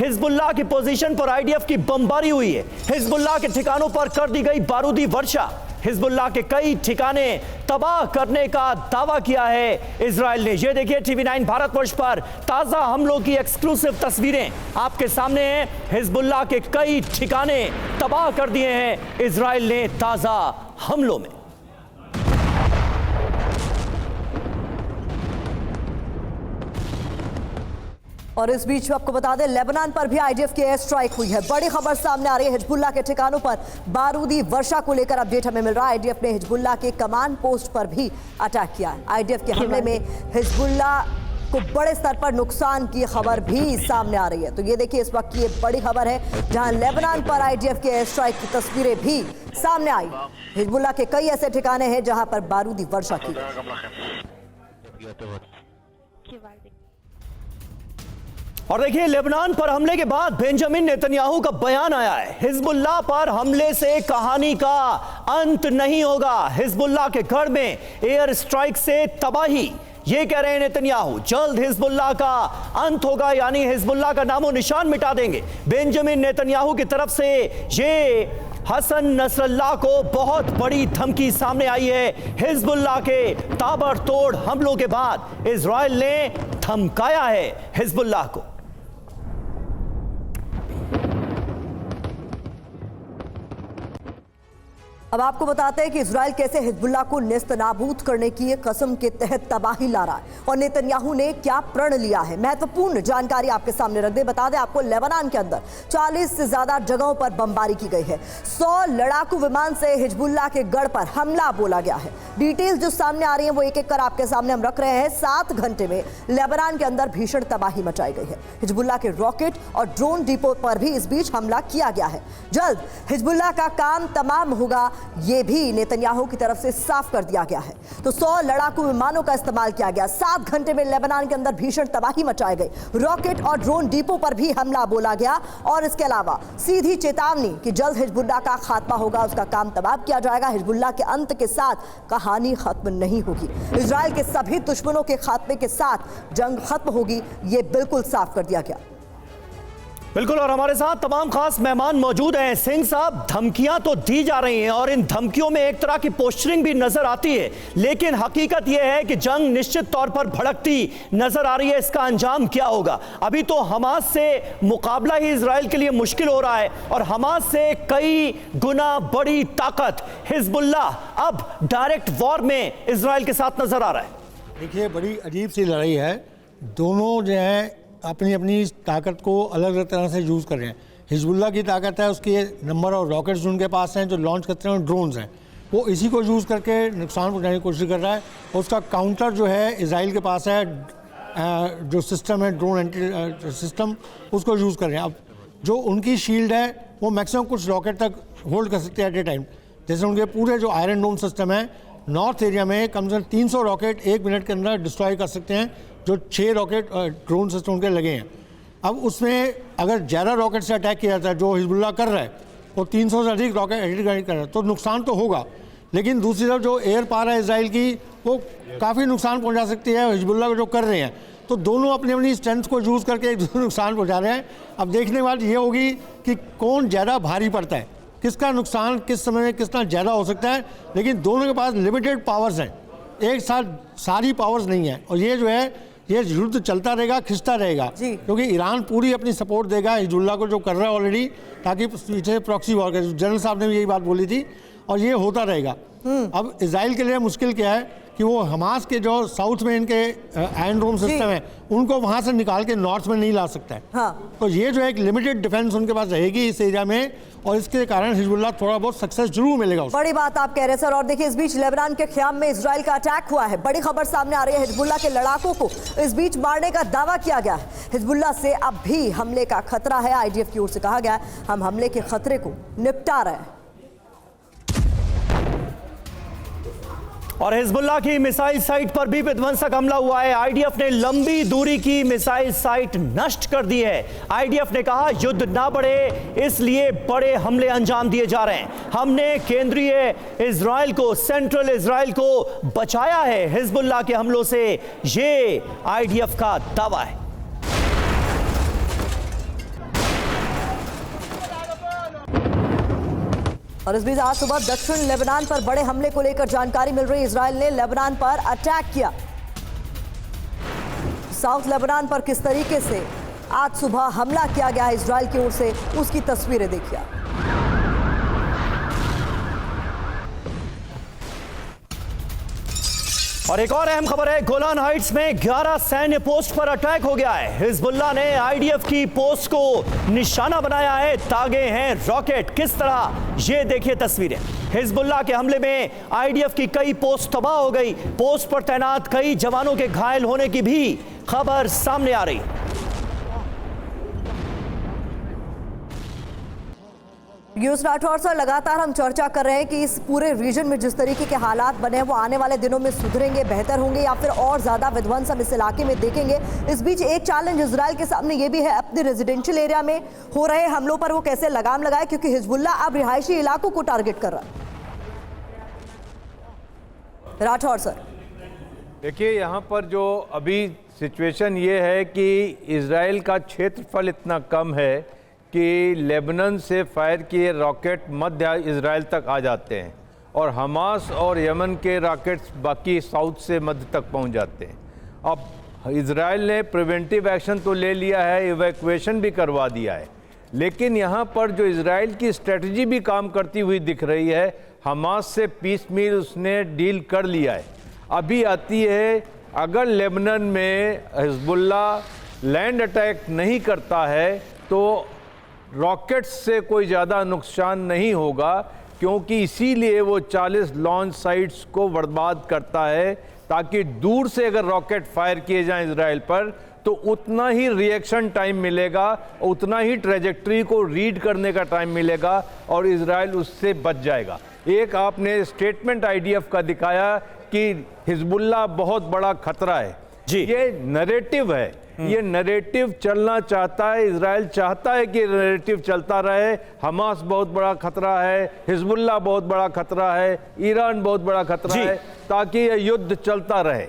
Hezbollah की position पर IDF की बमबारी हुई है। हिजबुल्लाह के ठिकानों पर कर दी गई बारूदी वर्षा। हिजबुल्लाह के कई ठिकाने तबाह करने का दावा किया है इजराइल ने। ये देखिए TV9 भारतवर्ष पर ताजा हमलों की एक्सक्लूसिव तस्वीरें आपके सामने हैं। हिजबुल्लाह के कई ठिकाने तबाह कर दिए हैं इजराइल ने ताजा हमलों में। और इस बीच आपको बता दें, लेबनान पर भी आईडीएफ की एयर स्ट्राइक हुई है। बड़ी खबर सामने आ रही है, हिजबुल्लाह के ठिकानों पर बारूदी वर्षा को लेकर अपडेट हमें मिल रहा है। आईडीएफ ने हिजबुल्लाह के कमांड पोस्ट पर भी अटैक किया है। आईडीएफ के हमले में हिजबुल्लाह को बड़े स्तर पर नुकसान की खबर भी सामने आ रही है। तो ये देखिए, इस वक्त की ये बड़ी खबर है जहां लेबनान पर आईडीएफ के एयर स्ट्राइक की तस्वीरें भी सामने आई। हिजबुल्लाह के कई ऐसे ठिकाने हैं जहां पर बारूदी वर्षा की। और देखिए, लेबनान पर हमले के बाद बेंजामिन नेतन्याहू का बयान आया है। हिजबुल्लाह पर हमले से कहानी का अंत नहीं होगा। हिजबुल्लाह के घर में एयर स्ट्राइक से तबाही, ये कह रहे हैं नेतन्याहू। जल्द हिजबुल्लाह का अंत होगा, यानी हिजबुल्लाह का नामो निशान मिटा देंगे। बेंजामिन नेतन्याहू की तरफ से ये हसन नसरल्लाह को बहुत बड़ी धमकी सामने आई है। हिजबुल्लाह के ताबड़तोड़ हमलों के बाद इजराइल ने धमकाया है हिजबुल्लाह को। अब आपको बताते हैं कि इजराइल कैसे हिजबुल्लाह को नेस्तनाबूद करने की कसम के तहत तबाही ला रहा है और नेतन्याहू ने क्या प्रण लिया है। महत्वपूर्ण जानकारी आपके सामने रख दे। बता दें आपको, लेबनान के अंदर 40 से ज्यादा जगहों पर बमबारी की गई है। 100 लड़ाकू विमान से हिजबुल्लाह के गढ़ पर हमला बोला गया है। डिटेल्स जो सामने आ रही है वो एक एक कर आपके सामने हम रख रहे हैं। 7 घंटे में लेबनान के अंदर भीषण तबाही मचाई गई है। हिजबुल्लाह के रॉकेट और ड्रोन डिपो पर भी इस बीच हमला किया गया है। जल्द हिजबुल्लाह का काम तमाम होगा, ये भी नेतन्याहू की तरफ से साफ कर दिया गया है। तो 100 लड़ाकू विमानों का इस्तेमाल किया गया। 7 घंटे में लेबनान के अंदर भीषण तबाही मचाई गई। रॉकेट और ड्रोन डिपो पर भी हमला बोला गया और इसके अलावा सीधी चेतावनी कि जल्द हिजबुल्लाह का खात्मा होगा, उसका काम तमाम किया जाएगा। हिजबुल्लाह के अंत के साथ कहानी खत्म नहीं होगी। इजराइल के सभी दुश्मनों के खात्मे के साथ जंग खत्म होगी, ये बिल्कुल साफ कर दिया गया। बिल्कुल, और हमारे साथ तमाम खास मेहमान मौजूद हैं। सिंह साहब, धमकियां तो दी जा रही हैं और इन धमकियों में एक तरह की पोस्टरिंग भी नजर आती है, लेकिन हकीकत यह है कि जंग निश्चित तौर पर भड़कती नजर आ रही है। इसका अंजाम क्या होगा? अभी तो हमास से मुकाबला ही इजराइल के लिए मुश्किल हो रहा है और हमास से कई गुना बड़ी ताकत हिजबुल्लाह अब डायरेक्ट वॉर में इजराइल के साथ नजर आ रहा है। देखिए, बड़ी अजीब सी लड़ाई है। दोनों जो है अपनी अपनी ताकत को अलग अलग तरह से यूज़ कर रहे हैं। हिजबुल्लाह की ताकत है, उसके नंबर और रॉकेट्स जो उनके पास हैं जो लॉन्च करते हैं, ड्रोन्स हैं, वो इसी को यूज़ करके नुकसान पहुंचाने की कोशिश कर रहा है। और उसका काउंटर जो है इजराइल के पास है, जो सिस्टम है ड्रोन एंटी सिस्टम, उसको यूज़ कर रहे हैं। अब जो उनकी शील्ड है वो मैक्सिमम कुछ रॉकेट तक होल्ड कर सकते हैं एट ए टाइम। जैसे उनके पूरे जो आयरन डोम सिस्टम है, नॉर्थ एरिया में कम से कम 300 रॉकेट 1 मिनट के अंदर डिस्ट्रॉय कर सकते हैं, जो 6 रॉकेट ड्रोन सिस्टम उनके लगे हैं। अब उसमें अगर ज़्यादा रॉकेट से अटैक किया जाता है, जो हिजबुल्लाह कर रहा है, वो 300 से अधिक रॉकेट कर रहा है, तो नुकसान तो होगा। लेकिन दूसरी तरफ जो एयर पावर है इजराइल की, वो काफ़ी नुकसान पहुंचा सकती है हिजबुल्लाह को जो कर रहे हैं। तो दोनों अपनी अपनी स्ट्रेंथ को यूज़ करके एक दूसरे नुकसान पहुँचा रहे हैं। अब देखने वाली ये होगी कि कौन ज़्यादा भारी पड़ता है, किसका नुकसान किस समय में कितना ज़्यादा हो सकता है। लेकिन दोनों के पास लिमिटेड पावर्स हैं, एक साथ सारी पावर्स नहीं है। और ये जो है ये युद्ध चलता रहेगा, खिंचता रहेगा, क्योंकि ईरान पूरी अपनी सपोर्ट देगा हिजबुल्लाह को जो कर रहा है ऑलरेडी, ताकि पीछे प्रॉक्सी वॉर करे। जनरल साहब ने भी यही बात बोली थी और ये होता रहेगा। अब इजराइल के लिए मुश्किल क्या है कि वो हमास के जो साउथ में इनके आयरन डोम सिस्टम है, उनको वहाँ से निकाल के नॉर्थ में नहीं ला सकता है। हाँ। तो ये जो है एक लिमिटेड डिफेंस उनके पास रहेगी इस एरिया में, और इसके कारण हिजबुल्लाह थोड़ा बहुत सक्सेस जरूर मिलेगा उसको। बड़ी बात आप कह रहे हैं सर। और देखिए, इस बीच लेबनान के ख्याम में इजराइल का अटैक हुआ है। बड़ी खबर सामने आ रही है, हिजबुल्लाह के लड़ाकों को इस बीच मारने का दावा किया गया है। हिजबुल्लाह से अब भी हमले का खतरा है। आईडीएफ की ओर से कहा गया है, हम हमले के खतरे को निपटा रहे हैं। और हिजबुल्लाह की मिसाइल साइट पर भी विध्वंसक हमला हुआ है। आईडीएफ ने लंबी दूरी की मिसाइल साइट नष्ट कर दी है। आईडीएफ ने कहा, युद्ध ना बढ़े इसलिए बड़े हमले अंजाम दिए जा रहे हैं। हमने केंद्रीय इजराइल को, सेंट्रल इजराइल को बचाया है हिजबुल्लाह के हमलों से, ये आईडीएफ का दावा है। और इस बीच आज सुबह दक्षिण लेबनान पर बड़े हमले को लेकर जानकारी मिल रही है। इजराइल ने लेबनान पर अटैक किया। साउथ लेबनान पर किस तरीके से आज सुबह हमला किया गया है इजराइल की ओर से, उसकी तस्वीरें देखिए। और एक और अहम खबर है, गोलान हाइट्स में 11 सैन्य पोस्ट पर अटैक हो गया है। हिजबुल्लाह ने आईडीएफ की पोस्ट को निशाना बनाया है, दागे हैं रॉकेट। किस तरह, ये देखिए तस्वीरें। हिजबुल्लाह के हमले में आईडीएफ की कई पोस्ट तबाह हो गई। पोस्ट पर तैनात कई जवानों के घायल होने की भी खबर सामने आ रही। यूस राठौर सर, लगातार हम चर्चा कर रहे हैं कि इस पूरे रीजन में जिस तरीके के हालात बने हैं वो आने वाले दिनों में सुधरेंगे, बेहतर होंगे या फिर और ज्यादा विध्वंस हम इस इलाके में देखेंगे। इस बीच एक चैलेंज इजराइल के सामने ये भी है, अपने रेजिडेंशियल एरिया में हो रहे हमलों पर वो कैसे लगाम लगाए, क्योंकि हिजबुल्लाह अब रिहायशी इलाकों को टारगेट कर रहा है। राठौर सर, देखिए, यहाँ पर जो अभी सिचुएशन ये है कि इजराइल का क्षेत्रफल इतना कम है कि लेबनान से फायर किए रॉकेट मध्य इजराइल तक आ जाते हैं और हमास और यमन के रॉकेट्स बाकी साउथ से मध्य तक पहुंच जाते हैं। अब इजराइल ने प्रिवेंटिव एक्शन तो ले लिया है, इवैक्यूएशन भी करवा दिया है, लेकिन यहाँ पर जो इजराइल की स्ट्रेटजी भी काम करती हुई दिख रही है। हमास से पीस मील उसने डील कर लिया है। अभी आती है, अगर लेबनान में हिजबुल्लाह लैंड अटैक नहीं करता है तो रॉकेट्स से कोई ज़्यादा नुकसान नहीं होगा, क्योंकि इसीलिए वो 40 लॉन्च साइट्स को बर्बाद करता है, ताकि दूर से अगर रॉकेट फायर किए जाएं इजराइल पर तो उतना ही रिएक्शन टाइम मिलेगा, उतना ही ट्रेजेक्ट्री को रीड करने का टाइम मिलेगा और इजराइल उससे बच जाएगा। एक आपने स्टेटमेंट आईडीएफ का दिखाया कि हिजबुल्लाह बहुत बड़ा खतरा है जी। ये नैरेटिव है, ये नैरेटिव चलना चाहता है। इजराइल चाहता है कि नैरेटिव चलता रहे। हमास बहुत बड़ा खतरा है, हिजबुल्लाह बहुत बड़ा खतरा है, ईरान बहुत बड़ा खतरा है, ताकि ये युद्ध चलता रहे।